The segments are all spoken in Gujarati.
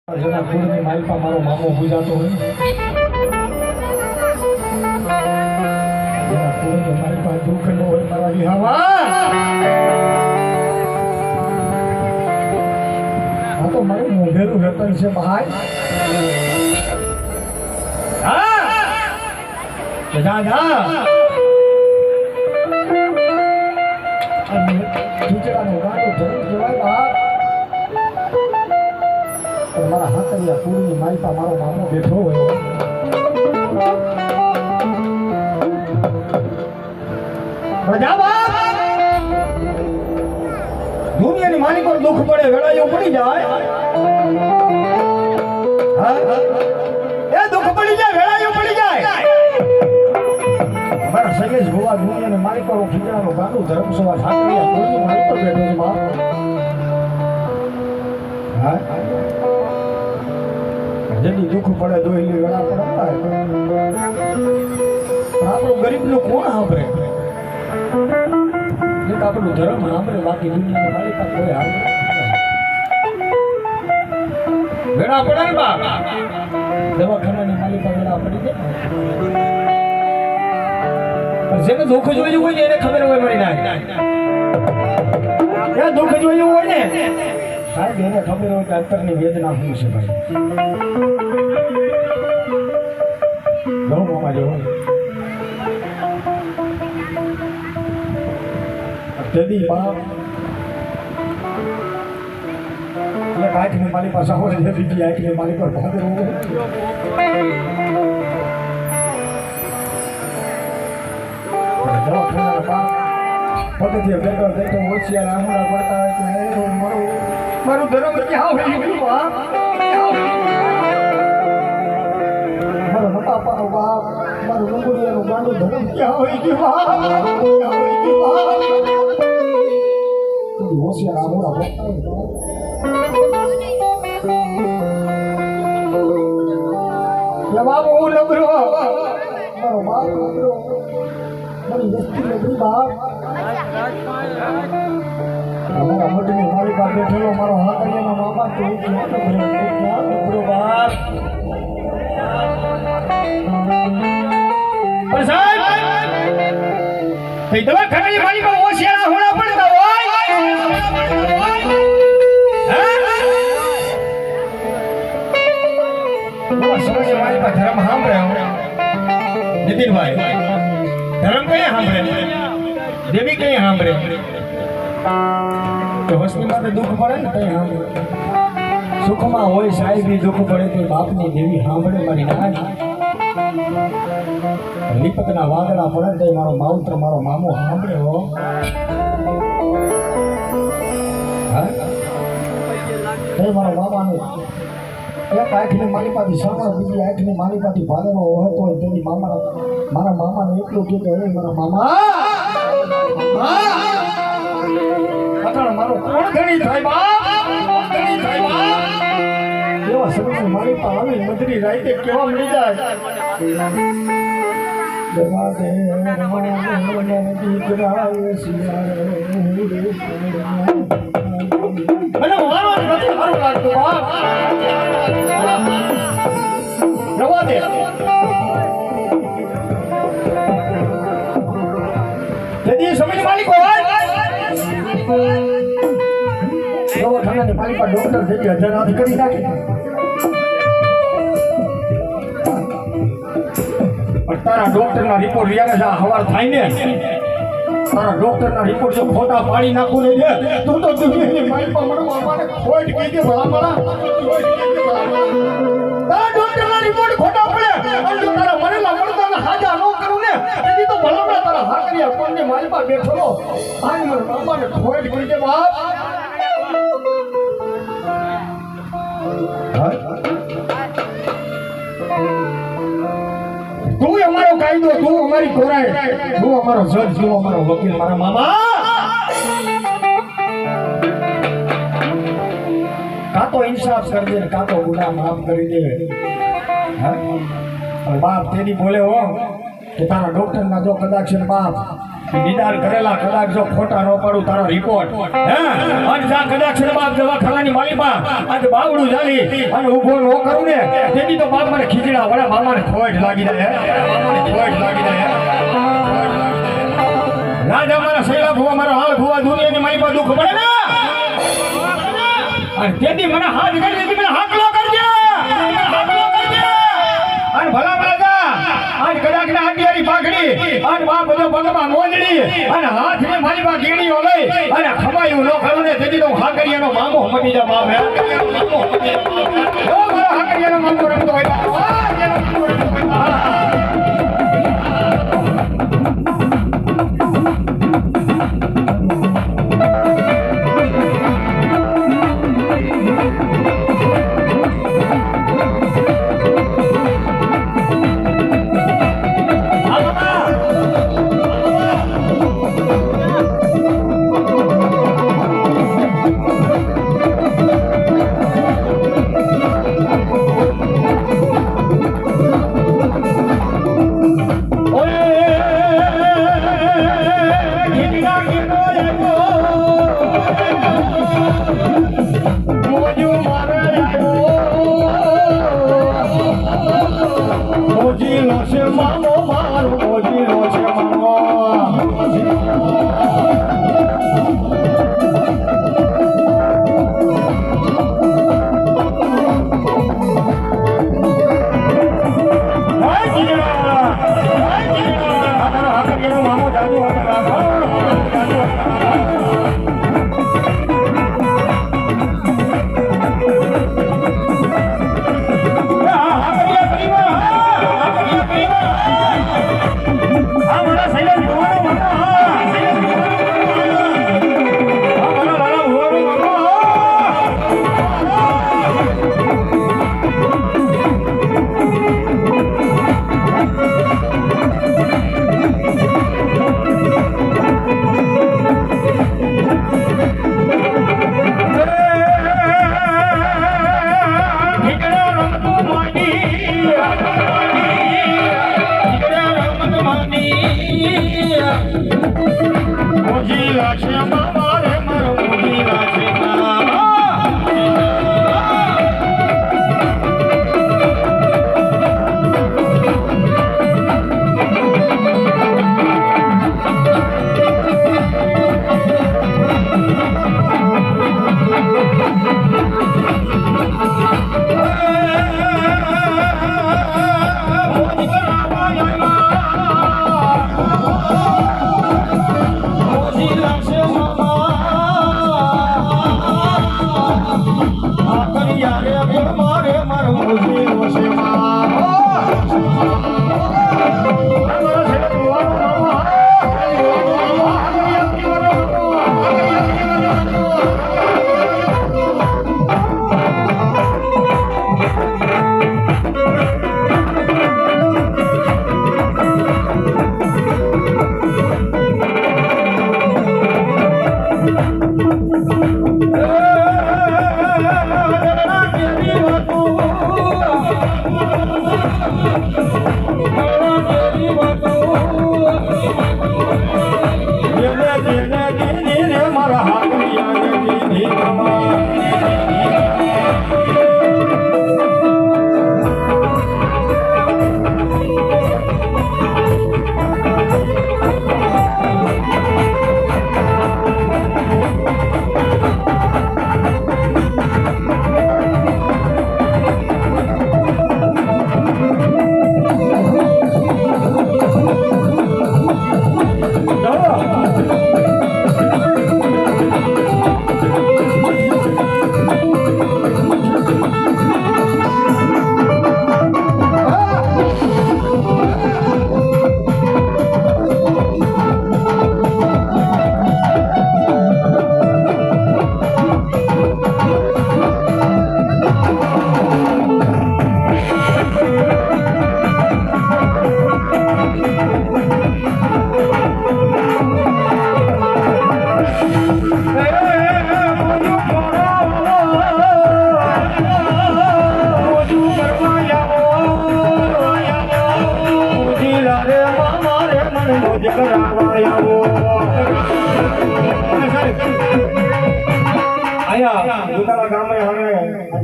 જેના કુળની માલિકા મારો મામો પૂજાતો હોય જેના કુળની માલિકા દુઃખ ન હોય મારા વિહાવા આ તો મારું મોઢેલું રતન છે ભાઈ દાદા ખીચડાનો ગાંડો જરૂર કહેવાય બાપ મારા હાથરિયા કુળની માલિકા મારો મામો બેઠો હોય દુનિયાની માલિકો દુઃખ પડે વેળાયો પડી જાય એ દુઃખ પડી જાય વેળાયો પડી જાય મારા સગેશ ભુવા દુનિયાની માલિકો ખીચડાનો ગાંડો ધર્મસભા હાથરિયા કુળની માલિકો બેઠો છે બાપ જેની દુઃખ પડે દોહલી વેળા પડતા આપણું ગરીબનું કોણ સાંભળે આપણું ધર્મ સાંભળે બાકી દુનિયાની માલિકા કોઈ સાંભળે વેળા પડે ને બાપ દવાખાનાની માલિકા વેળા પડી જાય જેને દુઃખ જોયું હોય ને એને ખબર હોય મળી જાય દુઃખ જોયું હોય ને સાહેબ એને ખબર હોય કે અંતરની વેદના શું છે ભાઈ બહુ મોમાં જેવો તેદી બાપ એટલે આંખની મારી પાસે હોય છે બીજી આંખની મારી પર ભાગર હોય પગથિયે બેઠો બેઠો હોશિયાર આંગળા પડતા હોય કે મારું ધર્મ ક્યાં હોય મારો નપાપાનો બાપ મારું ડુંગળીયાનું ગાંડું ધર્મ ક્યાં હોય કે હોશિયાર આંગળા પડતા હોય બાબુ હું લબરો મારો બાપ લબરો મારી વસ્તી લબરી બાપ અમારા મોટની માલિકા બેઠેલો મારો હાથરિયાનો મામા તો લબરો બાપ પણ સાહેબ દવા ખાની માલિકા હોશિયાર હોણા પડતા હોય સમજે માલિકા ધર્મ સાંભળે નીતિનભાઈ ધર્મ કયા સાંભળે દેવી કયા સાંભળે તો વસ્તી માટે દુઃખ પડે ને કઈ સાંભળે સુખમાં હોય સાહેબી દુઃખ પડે તો બાપની દેવી સાંભળે મારી નાની લીપકના વાદળા પડે તો મારો માવતર મારો મામો સાંભળે હો મારો મામાનું એક આંખની માલિકાથી સવાર બીજી આંખની માલિકાથી ભાદરવો હતો તેની મારા મામાને એટલું કે હે મારા મામા મારો કોણ ઘણી થાય બાપ ઘણી થાય બાપ એવા સમયની માલિકા આવી મધરી રાતે કેવા મળી જાય અને મારો નથી સારું લાગતું બાપ રવા દે તેથી સમય માલિક હોય દવાખાનાની માલિકા ડોક્ટર થઈ ગયા હજાર કરી નાખે તારા ડોક્ટરના રિપોર્ટ રિયાને જા હવાર થાય ને તારા ડોક્ટરના રિપોર્ટ જો ખોટા પાડી નાખું ને તું તો દુનિયાની માલિકા મારા મામાને ખોટ કહી દે ભલા તારા ડોક્ટરના રિપોર્ટ ખોટા પડે અને જો તારા મરેલા મળતા હાજા ન કરું ને તેથી તો ભલા તારા હાકરિયા કોણને માલિકા બેઠો આને મારા મામાને ખોટ કહી દે બાપ તું અમારો કાયદો તું અમારી કોરાય તું અમારો જજ તું અમારો વકીલ મારા મામા કાતો ઇન્સાફ કરી દે કાતો ગુનાહ માફ કરી દે બાપ તેની બોલે હો કે તારા ડોક્ટર ના જો કદાચ બાપ નિદાન કરેલા કદાચ જો ખોટા ન પાડું તારો રિપોર્ટ હે અને જા કદાચ છે બાપ દવાખાનાની માલીમાં આજે બાવડું જાલી અને ઊભો ન કરું ને તેથી તો બાપ મને ખીચડા વડા મામાને ખોટ લાગી જાય મામાને ખોટ લાગી જાય રાજા મારા શૈલા ભુવા મારો હાલ ભુવા દુનિયાની મારી પર દુઃખ પડે ને અને તેથી મને હાથ કરી દીધી મને હાકલો કરજે અને ભલા ભલા આજ કદાચ ના અંડિયારી પાઘડી અને બા બધો પગમાં મોજડી અને હાથને મારી માં ગીડીઓ લઈ અને ખવાયું ન ખરું ને તેથી તો હાકરિયાનો મામો મટી જા બાપ હે ઓ મારો હાકરિયાનો મામો રમતો હોય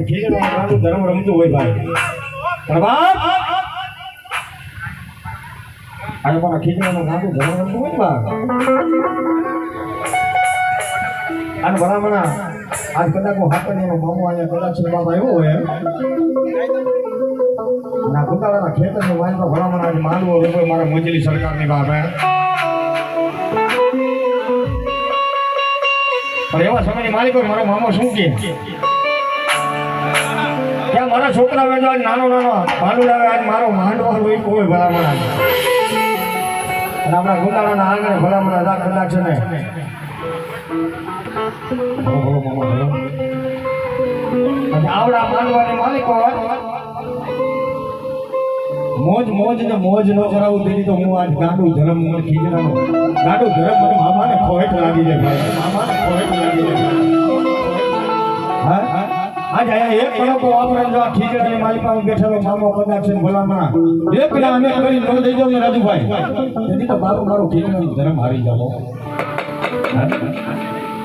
ખીજડાનું ગાંડું ધર્મ રમતું હોય ભાઈ પણ બાપ આજે મારા ખીજડાનું ગાંડું ધર્મ રમતું હોય બાપ અને ભલામણા આજ કદાચ હું હાકરીનો મામો અહીંયા કદાચ બાપ આવ્યો હોય ના કુંડાળાના ખેતરની વાંચમાં ભલામણા આજે માનવો હોય મારા મોજેલી સરકારની બાપ પણ એવા સમયની માલિકો મારો મામો શું કે ત્યાં મારા છોકરા વેચો આજ નાનો ભાંડુડા આજ મારો માંડવા હોય કોઈ ભલામણ અને આપણા ગુંડાળાના આંગણે ભલામણ અદા કદાચ છે ને આવડા માંડવાની માલિકો મોજ ને મોજ નો કરાવું તેની તો હું આજ ગાંડું ધર્મ મને ખીજડાનું ગાંડું ધર્મ મને મામાને ખોહેટ લાગી જાય ભાઈ મામાને ખોહેટ લાગી જાય હા આજ આયા એક કડકો વાપરે જો આ ખીજડાની માલિક પાસે બેઠેલો મામો કદાચ છે ભલામણા એક ના અમે કરી ન દઈ દો ને રાજુભાઈ તેથી તો બાપુ મારો ખીજડાનો ધર્મ હારી જાવ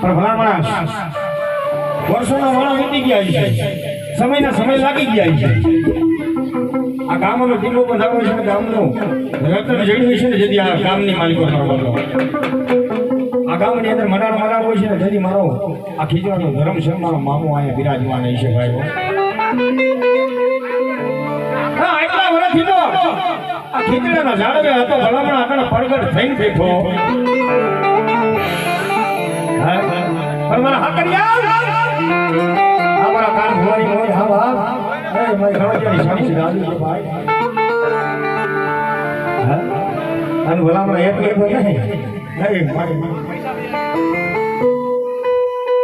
પણ ભલામણા વર્ષોના વાળા વીતી ગયા છે સમય લાગી ગયા છે આ ગામનો ટીમો બનાવ્યો છે ગામનું રતન જડ્યું છે ને જેથી આ ગામની માલિકો આ ગામની અંદર મરાડ હોય છે ને જેથી મારો આ ખીજડાનો ધર્મ છે મારો મામો અહીંયા બિરાજમાન છે ભાઈ હા એટલા વર્ષથી તો આ ખીજડાના ઝાડવે હતો ભલામણ આગળ પડગડ થઈને બેઠો પણ મારા હાકરિયા આ મારા કાન ભોળી મોજ હા હા અરે મારી ઘણોની સાડી રાજી છે ભાઈ હા અને ભલામણ એટલે નહીં મારી